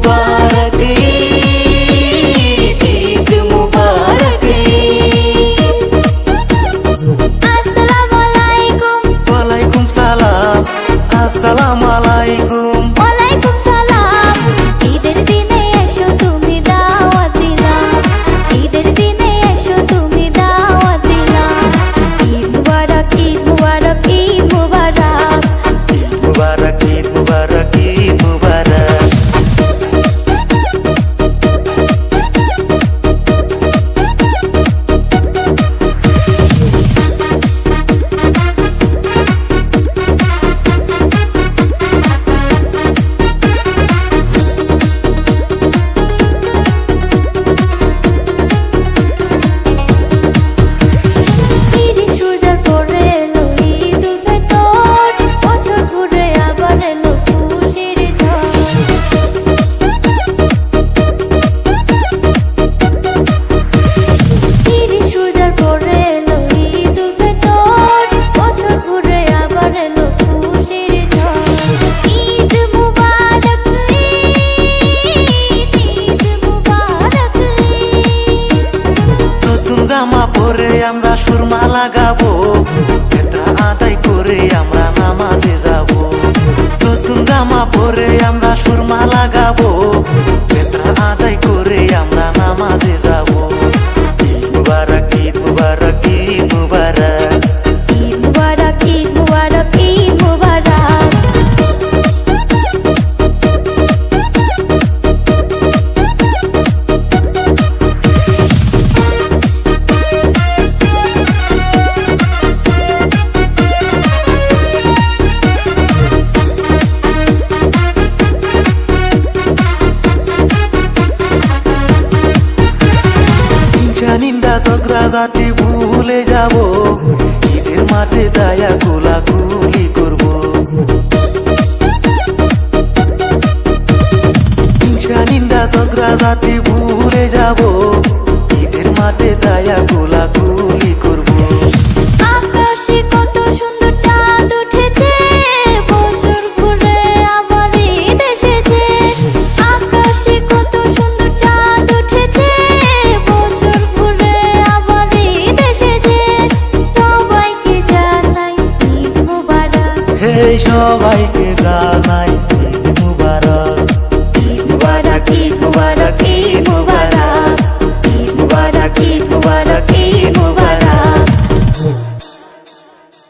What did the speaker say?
मुबारक ईद मुबारक। আসসালামু আলাইকুম। वालेकुम सलाम। अस्सलाम वालेकुम। ওয়ালাইকুম সালাম। ঈদের দিনে এসো তুমি দাওয়াত দিলাম, ঈদের দিনে এসো তুমি দাওয়াত দিলাম। ঈদ মুবারক ঈদ মুবারক ঈদ মুবারক। मुबारक ईद मुबारक ईद मुबारक। ঈদের সূর্য পড়ে এলো ঈদ উল ফিতর, বছর ঘুরে আবার এলো খুশির ঝড়। ঈদের সূর্য পড়ে এলো ঈদ উল ফিতর, বছর ঘুরে আবার এলো খুশির ঝড়। ঈদ মুবারক ঈদ মুবারক। নতুন জামা পরে আমরা সুরমা লাগাবো, এটা আদায় করে আমরা নামাজে যাব। নতুন জামা পরে আমরা সুরমা লাগাবো, এটা আদায় করে আমরা নামাজে যাব। ঈদ মুবারক ঈদ মুবারক ঈদ মুবারক। ঈদ মুবারক ঈদ মুবারক ঈদ মুবারক। হিংসা নিন্দা ঝগড়া জাতি ভুলে যাব, ঈদের মাঠে যায়া কোলাকুলি করব। হিংসা নিন্দা ঝগড়া জাতি ভুলে যাব, ঈদের মাঠে যায়া কোলাকুলি করব। আকাশে কত সুন্দর চাঁদ উঠেছে, বছর ঘুরে আবার ঈদ এসেছে। আকাশে কত সুন্দর চাঁদ উঠেছে, বছর ঘুরে আবার ঈদ এসেছে। সবাইকে জানাই ঈদ মুবারক। হে সবাইকে জানাই ঈদ মুবারক। ঈদ মুবারক ঈদ মুবারক ঈদ মুবারক।